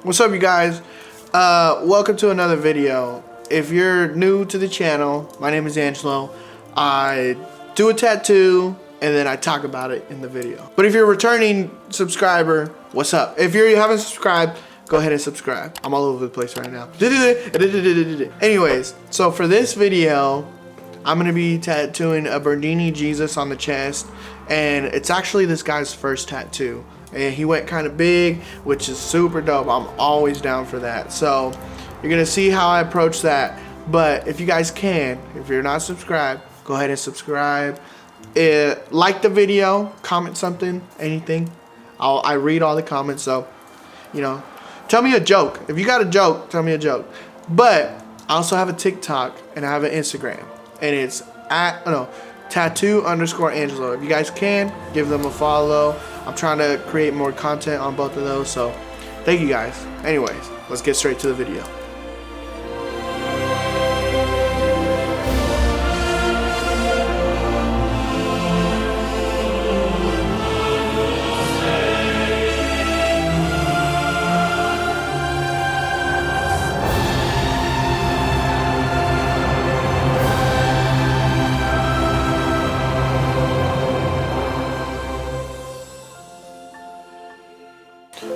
What's up, you guys? Welcome to another video. If you're new to the channel, my name is Angelo. I do a tattoo and then I talk about it in the video. But if you're a returning subscriber, what's up? If you haven't subscribed, go ahead and subscribe. I'm all over the place right now. Anyways, so for this video, I'm gonna be tattooing a Bernini Jesus on the chest, and it's actually this guy's first tattoo. And he went kind of big, which is super dope. I'm always down for that. So you're gonna see how I approach that. But if you guys can, if you're not subscribed, go ahead and subscribe. Like the video, comment something, anything. I read all the comments, so you know, tell me a joke. If you got a joke, tell me a joke. But I also have a TikTok and I have an Instagram, and it's at tattoo_Angelo. If you guys can, give them a follow. I'm trying to create more content on both of those, so thank you guys. Anyways, let's get straight to the video.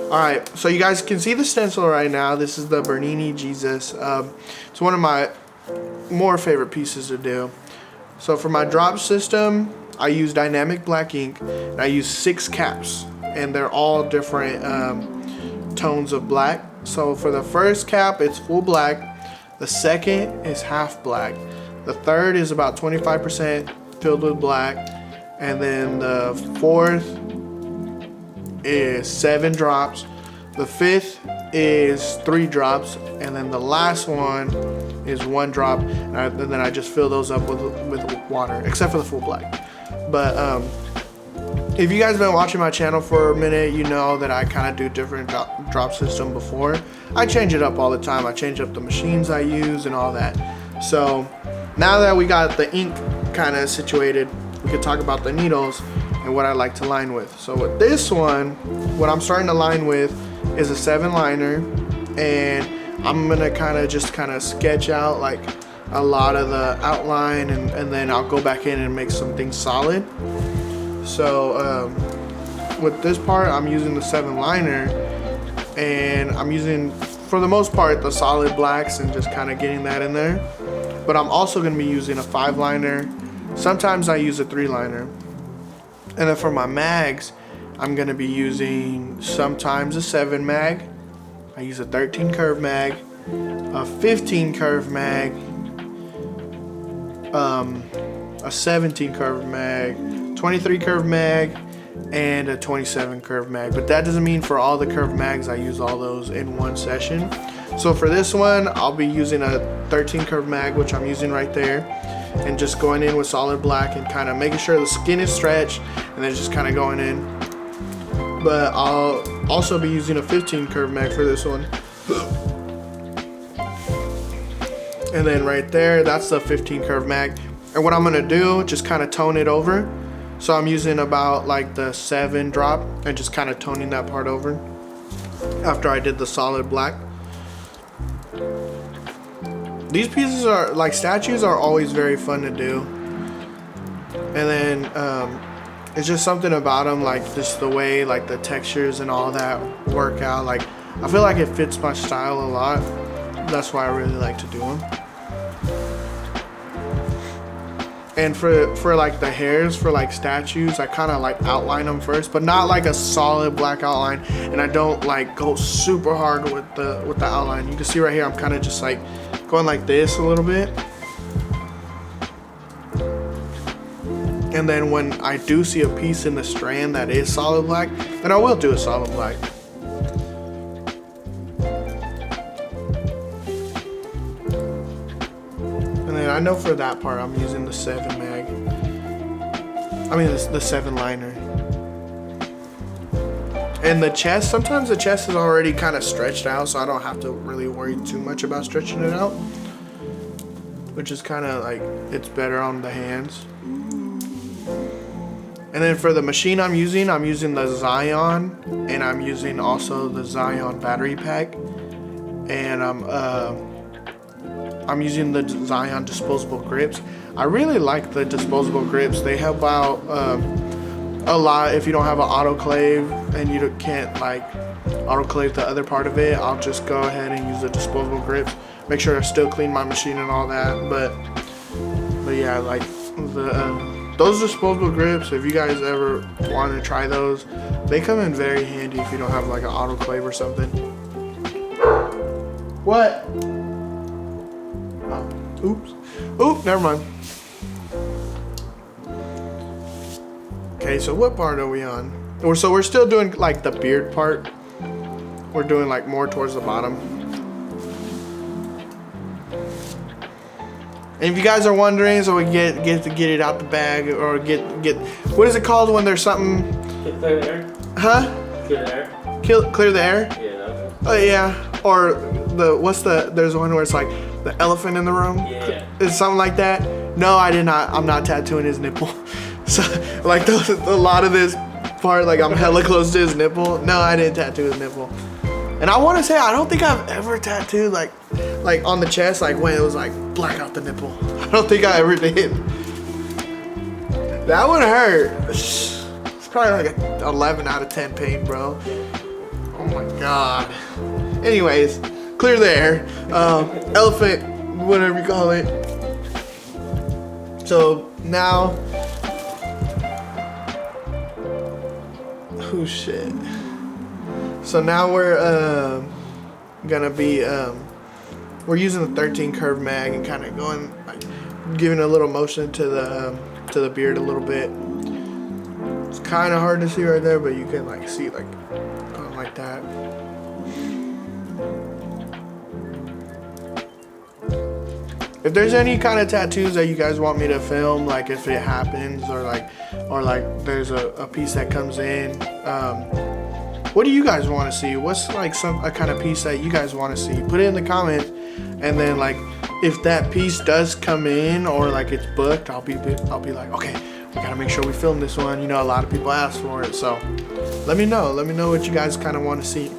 Alright, so you guys can see the stencil right now. This is the Bernini Jesus. It's one of my more favorite pieces to do. So for my drop system, I use dynamic black ink, and I use 6 caps, and they're all different tones of black. So for the first cap, it's full black. The second is half black. The third is about 25% filled with black, and then the fourth is 7 drops. The fifth is 3 drops, and then the last one is 1 drop, and then I just fill those up with water, except for the full black. But if you guys have been watching my channel for a minute, you know that I kind of do different drop system before. I change it up all the time. I change up the machines I use and all that. So now that we got the ink kind of situated, we can talk about the needles and what I like to line with. So with this one, what I'm starting to line with is a 7 liner, and I'm gonna kind of sketch out like a lot of the outline, and then I'll go back in and make some things solid. So with this part, I'm using the 7 liner, and I'm using, for the most part, the solid blacks and just kind of getting that in there. But I'm also gonna be using a 5 liner. Sometimes I use a 3 liner. And then for my mags, I'm gonna be using sometimes a 7 mag. I use a 13 curve mag, a 15 curve mag, a 17 curve mag, 23 curve mag, and a 27 curve mag. But that doesn't mean for all the curve mags I use all those in one session. So for this one, I'll be using a 13 curve mag, which I'm using right there, and just going in with solid black and kind of making sure the skin is stretched, and then just kind of going in. But I'll also be using a 15 curve mag for this one. And then right there, that's the 15 curve mag. And what I'm gonna do, just kind of tone it over. So I'm using about like the 7 drop and just kind of toning that part over after I did the solid black. These pieces are like, statues are always very fun to do, and then it's just something about them, like just the way like the textures and all that work out. Like I feel like it fits my style a lot. That's why I really like to do them. And for like the hairs for like statues, I kind of like outline them first, but not like a solid black outline, and I don't like go super hard with the outline. You can see right here, I'm kind of just like going like this a little bit. And then when I do see a piece in the strand that is solid black, then I will do a solid black. And then I know for that part I'm using the 7 mag. I mean the 7 liner. And the chest, sometimes the chest is already kind of stretched out, so I don't have to really worry too much about stretching it out, which is kind of like, it's better on the hands. And then for the machine I'm using the Zion, and I'm using also the Zion battery pack, and I'm using the Zion disposable grips. I really like the disposable grips. They help out a lot if you don't have an autoclave and you can't like autoclave the other part of it. I'll just go ahead and use the disposable grips. Make sure I still clean my machine and all that. But yeah, like those disposable grips, if you guys ever want to try those, they come in very handy if you don't have like an autoclave or something. What? Oh, oops. Oop, never mind. Okay, so what part are we on? So we're still doing like the beard part. We're doing like more towards the bottom. And if you guys are wondering, so we get it out the bag, or get what is it called when there's something? Clear the air. Huh? Clear the air. Clear the air? Yeah. Oh yeah. Or there's one where it's like the elephant in the room. Yeah. It's something like that. No, I did not. I'm not tattooing his nipple. So like a lot of this part, like I'm hella close to his nipple. No, I didn't tattoo his nipple. And I want to say I don't think I've ever tattooed like on the chest, like when it was like black out the nipple. I don't think I ever did. That would hurt. It's probably like an 11 out of 10 pain, bro. Oh my god. Anyways, clear the air. Elephant, whatever you call it. So now, oh shit. So now we're gonna be we're using the 13 curve mag and kind of going like giving a little motion to the beard a little bit. It's kind of hard to see right there, but you can like see like going like that. If there's any kind of tattoos that you guys want me to film, like if it happens or like there's a piece that comes in, what do you guys want to see? What's like a kind of piece that you guys want to see? Put it in the comments, and then like if that piece does come in or like it's booked, I'll be like, okay, we gotta make sure we film this one. You know, a lot of people ask for it, so let me know. Let me know what you guys kind of want to see.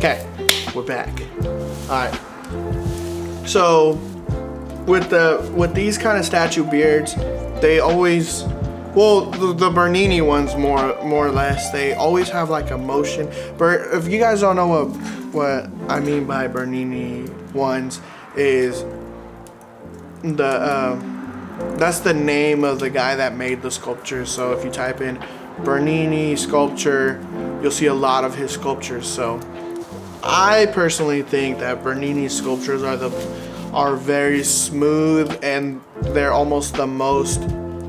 Okay, we're back. All right. So with these kind of statue beards, they always, well, the Bernini ones more or less, they always have like a motion. But if you guys don't know what I mean by Bernini ones, is that's the name of the guy that made the sculpture. So if you type in Bernini sculpture, you'll see a lot of his sculptures. So I personally think that Bernini's sculptures are very smooth, and they're almost the most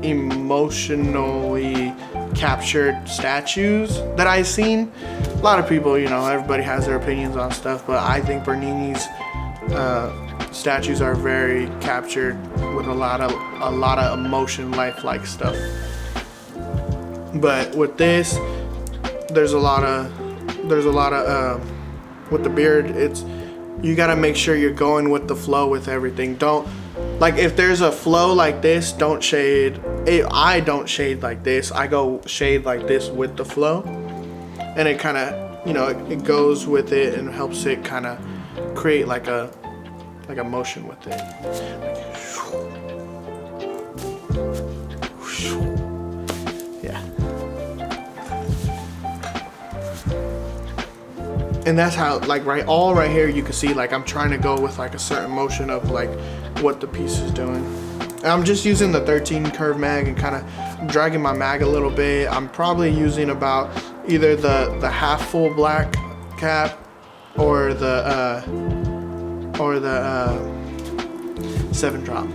emotionally captured statues that I've seen. A lot of people, you know, everybody has their opinions on stuff, but I think Bernini's statues are very captured with a lot of emotion, lifelike stuff. But with this, there's a lot of with the beard, you gotta make sure you're going with the flow with everything. Don't, like, if there's a flow like this, don't shade. I don't shade like this. I go shade like this with the flow, and it kind of, you know, it goes with it and helps it kind of create like a motion with it. Yeah. And that's how, like, all right here, you can see, like, I'm trying to go with, like, a certain motion of, like, what the piece is doing. And I'm just using the 13 curve mag and kind of dragging my mag a little bit. I'm probably using about either the half full black cap or the 7 drop.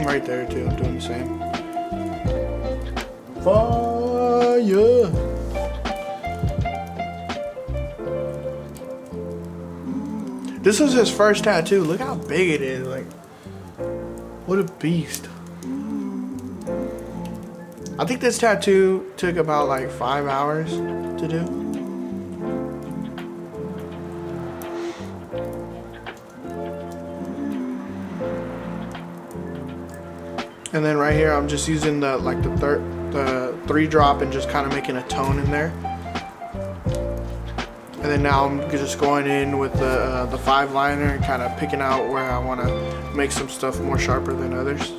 Right there too, I'm doing the same. Fire! This was his first tattoo. Look how big it is. Like, what a beast. I think this tattoo took about like 5 hours to do. And then right here, I'm just using the 3 drop and just kind of making a tone in there. And then now I'm just going in with the 5 liner and kind of picking out where I want to make some stuff more sharper than others.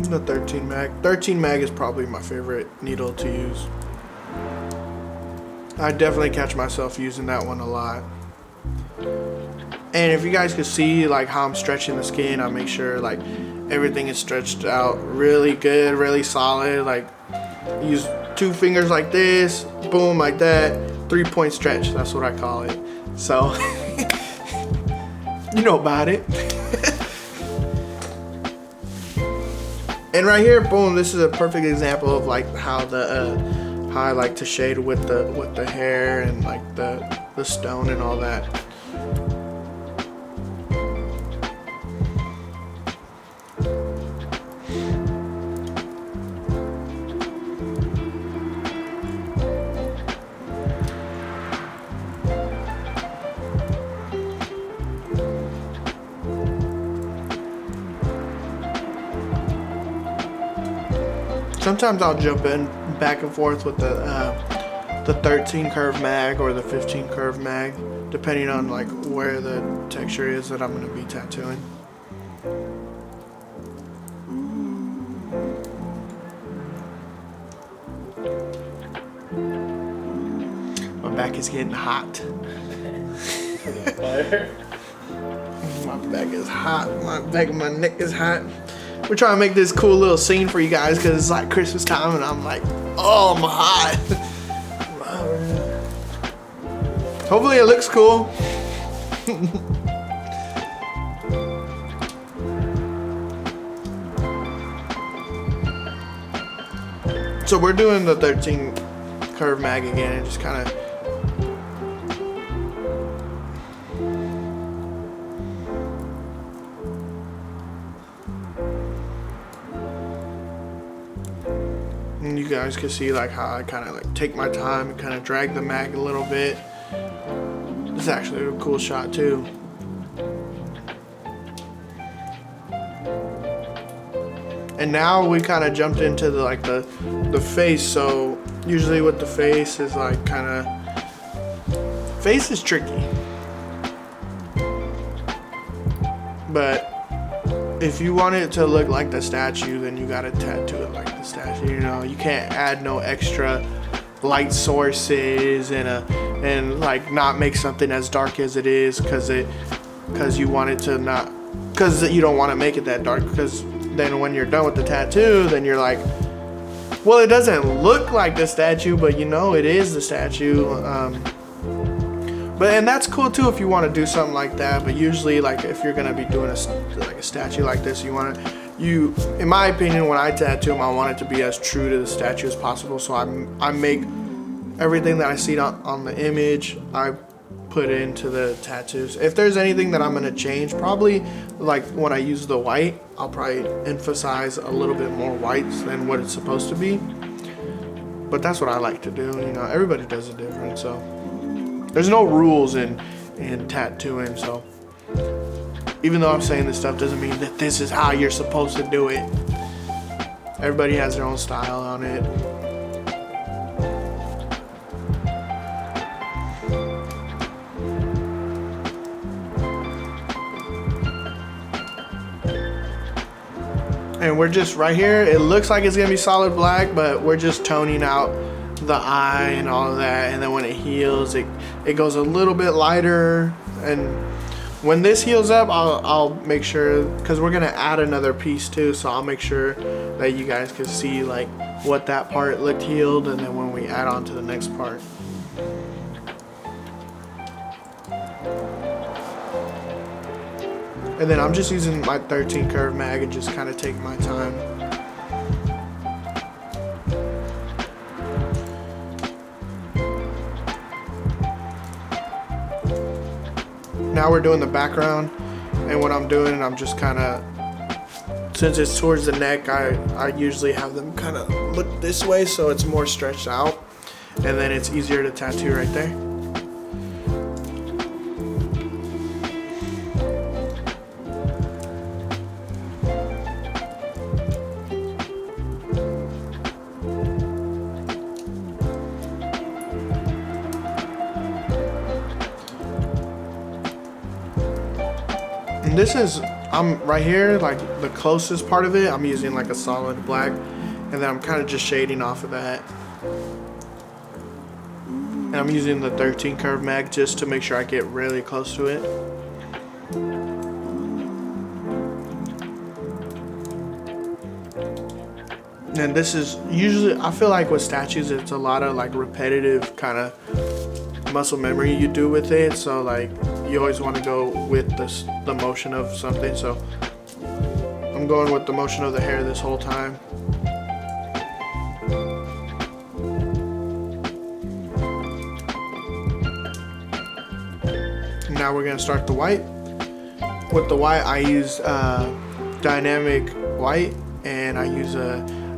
The 13 mag. 13 mag is probably my favorite needle to use. I definitely catch myself using that one a lot. And if you guys could see like how I'm stretching the skin, I make sure like everything is stretched out really good, really solid. Like use 2 fingers like this, boom, like that. 3-point stretch, that's what I call it. So you know about it. And right here, boom, this is a perfect example of like how how I like to shade with the hair and like the stone and all that. Sometimes I'll jump in back and forth with the 13 curve mag or the 15 curve mag, depending on like where the texture is that I'm going to be tattooing. My back is getting hot. My back is hot. My back of my neck is hot. We're trying to make this cool little scene for you guys because it's like Christmas time and I'm like, oh, I'm hot. Hopefully it looks cool. So we're doing the 13 curve mag again and just kind of and you guys can see like how I kind of like take my time and kind of drag the mag a little bit. This is actually a cool shot too. And now we kind of jumped into the face. So usually with the face is like kind of, face is tricky. But if you want it to look like the statue, then you gotta tattoo it like the statue. You know, you can't add no extra light sources and like not make something as dark as it is because you want it to not, because you don't want to make it that dark, because then when you're done with the tattoo, then you're like, well, it doesn't look like the statue, but you know it is the statue. And that's cool too if you want to do something like that. But usually, like if you're gonna be doing a statue like this, in my opinion, when I tattoo them, I want it to be as true to the statue as possible. So I make everything that I see on the image, I put into the tattoos. If there's anything that I'm gonna change, probably like when I use the white, I'll probably emphasize a little bit more whites than what it's supposed to be. But that's what I like to do. You know, everybody does it different, so there's no rules in tattooing. So even though I'm saying this stuff doesn't mean that this is how you're supposed to do it. Everybody has their own style on it. And we're just right here, it looks like it's gonna be solid black, but we're just toning out the eye and all of that. And then when it heals, it goes a little bit lighter. And when this heals up, I'll make sure, because we're gonna add another piece too, so I'll make sure that you guys can see like what that part looked healed, and then when we add on to the next part. And then I'm just using my 13 curve mag and just kind of take my time. Now we're doing the background, and what I'm doing, I'm just kind of, since it's towards the neck, I usually have them kind of look this way so it's more stretched out, and then it's easier to tattoo right there. And this is, I'm right here, like the closest part of it, I'm using like a solid black, and then I'm kind of just shading off of that. And I'm using the 13 curve mag just to make sure I get really close to it. And this is usually, I feel like with statues, it's a lot of like repetitive kind of muscle memory you do with it. So like you always want to go with the motion of something. So I'm going with the motion of the hair this whole time. Now we're gonna start the white. With the white, I use dynamic white, and I use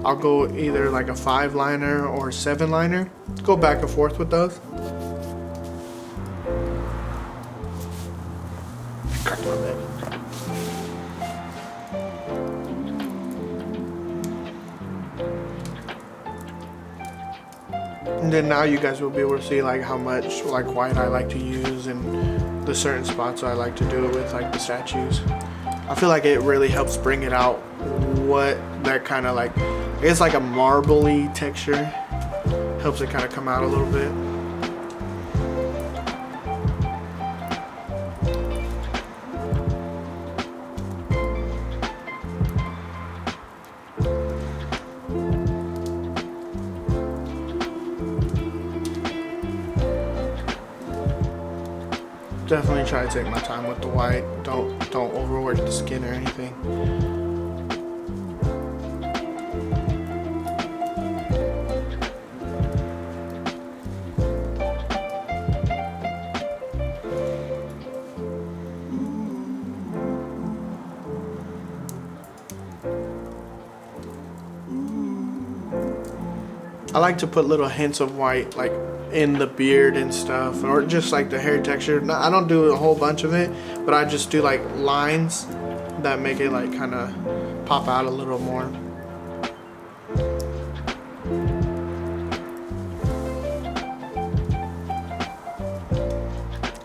I'll go either like a 5 liner or 7 liner. Go back and forth with those. Crack my bed. And then now you guys will be able to see like how much like white I like to use and the certain spots I like to do it with, like the statues. I feel like it really helps bring it out, what that kind of like, it's like a marbly texture. Helps it kind of come out a little bit. Definitely try to take my time with the white. Don't overwork the skin or anything. I like to put little hints of white like in the beard and stuff, or just like the hair texture. I don't do a whole bunch of it, but I just do like lines that make it like kind of pop out a little more.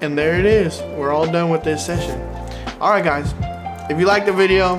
And there it is. We're all done with this session. Alright guys, if you like the video,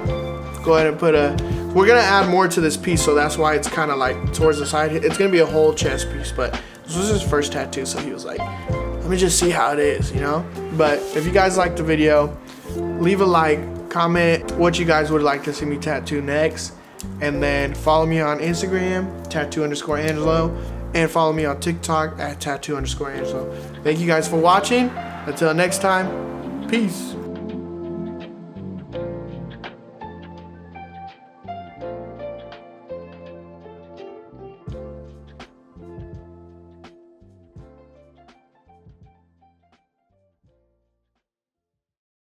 go ahead and put a, we're gonna add more to this piece, so that's why it's kind of like towards the side. It's gonna be a whole chest piece, but this was his first tattoo, so he was like, let me just see how it is, you know? But if you guys liked the video, leave a like, comment what you guys would like to see me tattoo next, and then follow me on Instagram, tattoo_Angelo, and follow me on TikTok at tattoo_Angelo. Thank you guys for watching. Until next time, peace.